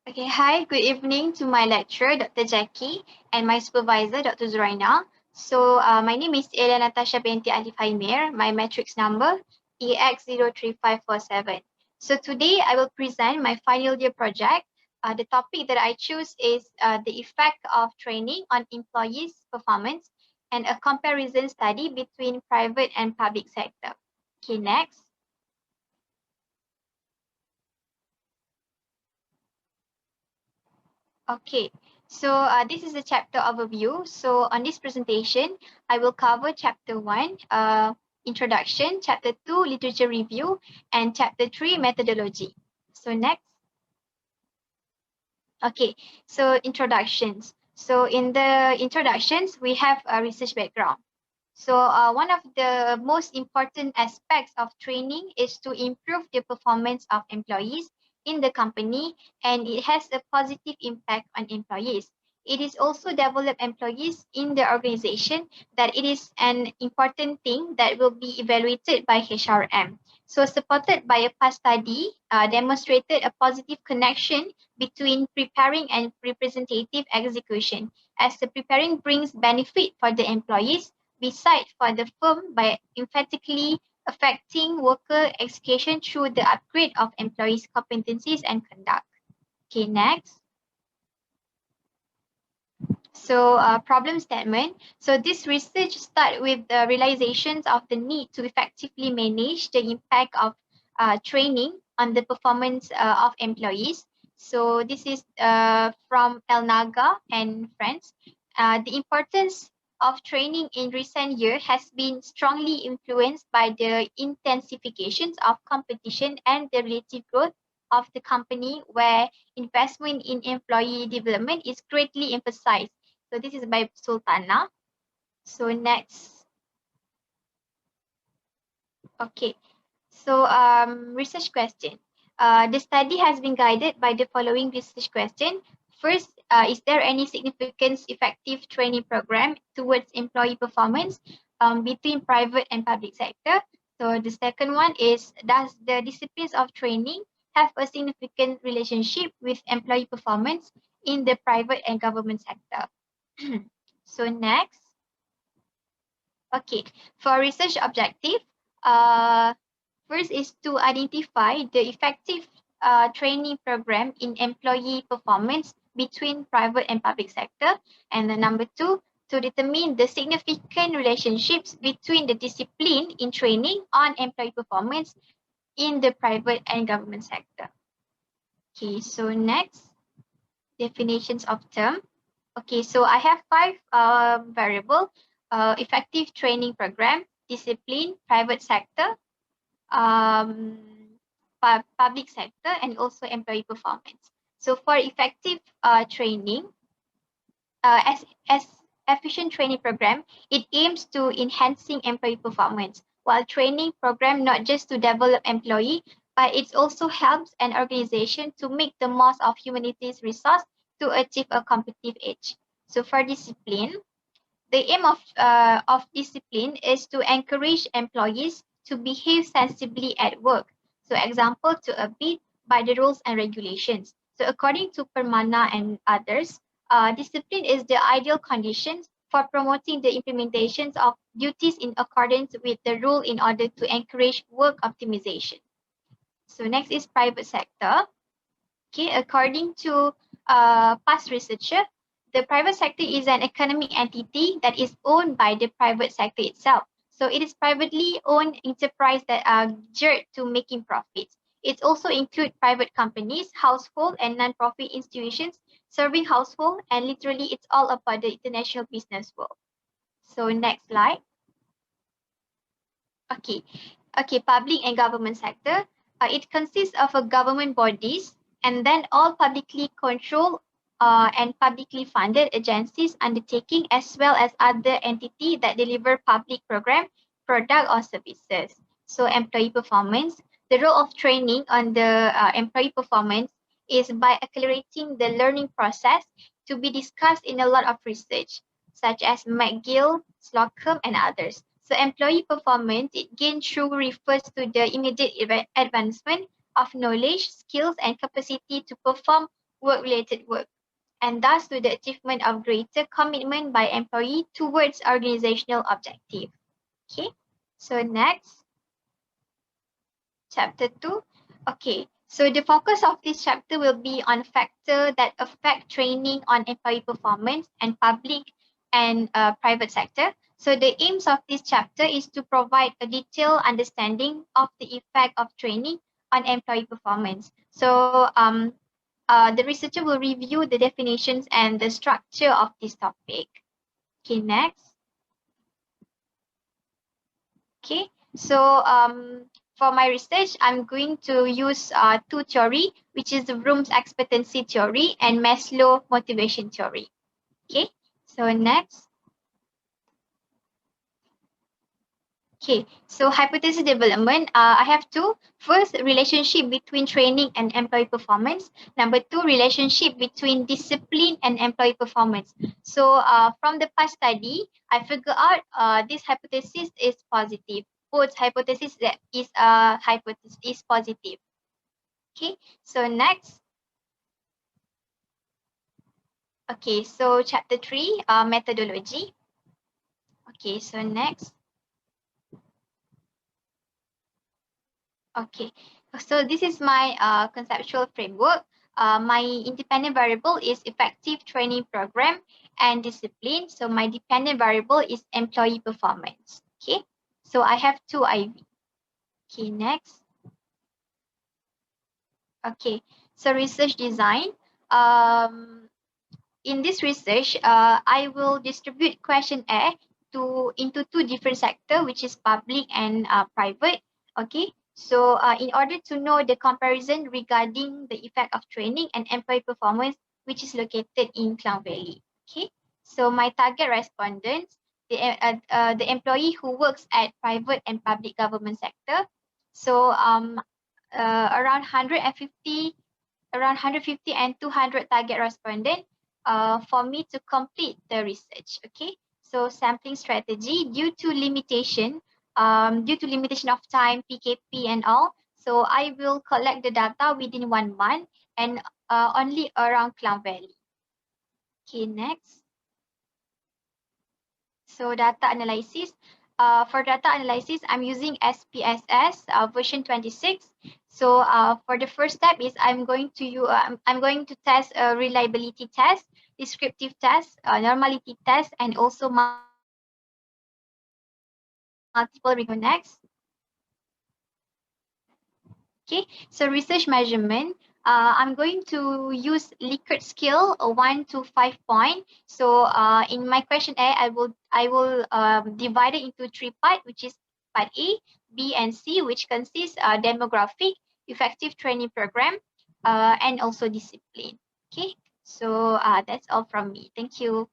Okay, hi, good evening to my lecturer, Dr. Jackie, and my supervisor, Dr. Zuraina. My name is Elia Natasha binti Alif Haimir. My matrix number EX03547. So, today I will present my final year project. The topic that I choose is the effect of training on employees' performance and a comparison study between private and public sector. Okay, next. Okay, this is the chapter overview. So on this presentation, I will cover chapter 1, introduction, chapter 2, literature review, and chapter 3, methodology. So next. Okay, so introductions. So in the introductions, we have a research background. So one of the most important aspects of training is to improve the performance of employees in the company, and it has a positive impact on employees. It is also develop employees in the organization that it is an important thing that will be evaluated by HRM. So supported by a past study, demonstrated a positive connection between preparing and representative execution, as the preparing brings benefit for the employees beside for the firm by emphatically affecting worker execution through the upgrade of employees' competencies and conduct. Okay, next. So problem statement. So this research start with the realizations of the need to effectively manage the impact of training on the performance of employees. So this is from El Naga and friends. The importance of training in recent years has been strongly influenced by the intensifications of competition and the relative growth of the company, where investment in employee development is greatly emphasized. So this is by Sultana. So next. Okay. So research question. The study has been guided by the following research question. First, is there any significant effective training program towards employee performance between private and public sector? So the second one is, does the disciplines of training have a significant relationship with employee performance in the private and government sector? So next. Okay, for research objective, uh, first is to identify the effective training program in employee performance between private and public sector. And the number two, to determine the significant relationships between the discipline in training on employee performance in the private and government sector. Okay, so next, definitions of term. Okay, so I have five variable: effective training program, discipline, private sector, um, public sector, and also employee performance. So for effective training, as efficient training program, it aims to enhancing employee performance, while training program not just to develop employee, but it also helps an organization to make the most of humanity's resource to achieve a competitive edge. So for discipline, the aim of discipline is to encourage employees to behave sensibly at work. So example, to abide by the rules and regulations. So according to Permana and others, discipline is the ideal conditions for promoting the implementations of duties in accordance with the rule in order to encourage work optimization. So next is private sector. Okay, according to past researcher, the private sector is an economic entity that is owned by the private sector itself. So it is privately owned enterprise that are geared to making profits. It also includes private companies, household and non-profit institutions serving household, and literally it's all about the international business world. So next slide. Okay, public and government sector. It consists of a government bodies and then all publicly controlled and publicly funded agencies undertaking, as well as other entities that deliver public program, product or services. So employee performance. The role of training on the employee performance is by accelerating the learning process to be discussed in a lot of research, such as McGill, Slocum, and others. So employee performance, it gain through refers to the immediate advancement of knowledge, skills, and capacity to perform work-related work, and thus to the achievement of greater commitment by employee towards organizational objective. Okay, so next, chapter 2. Okay, so the focus of this chapter will be on factors that affect training on employee performance and public and private sector. So the aims of this chapter is to provide a detailed understanding of the effect of training on employee performance. So the researcher will review the definitions and the structure of this topic. Okay, next. Okay, so for my research, I'm going to use two theory, which is the Bloom's expectancy theory and Maslow motivation theory. Okay, so next. Okay, so hypothesis development, I have two. First, relationship between training and employee performance. Number two, relationship between discipline and employee performance. So from the past study, I figured out this hypothesis is positive. Both hypothesis that is hypothesis is positive. Okay, so next. Okay, so chapter 3, methodology. Okay, so next. Okay, so this is my conceptual framework. My independent variable is effective training program and discipline. So my dependent variable is employee performance. Okay, so I have two IV. Okay, next. Okay, so research design. In this research, I will distribute questionnaire into two different sectors, which is public and private. Okay, so in order to know the comparison regarding the effect of training and employee performance, which is located in Klang Valley. Okay, so my target respondents, the employee who works at private and public government sector. So around 150 and 200 target respondent for me to complete the research. Okay, so sampling strategy due to limitation of time, PKP and all. So I will collect the data within 1 month and only around Klang Valley. Okay, next. So data analysis. For data analysis, I'm using SPSS version 26. So for the first step is I'm going to test a reliability test, descriptive test, normality test, and also multiple regression. Next. Okay, so research measurement. I'm going to use Likert scale 1 to 5 point. So in my questionnaire, I will divide it into 3 parts, which is part A, B, and C, which consists demographic, effective training program, and also discipline. Okay, so that's all from me. Thank you.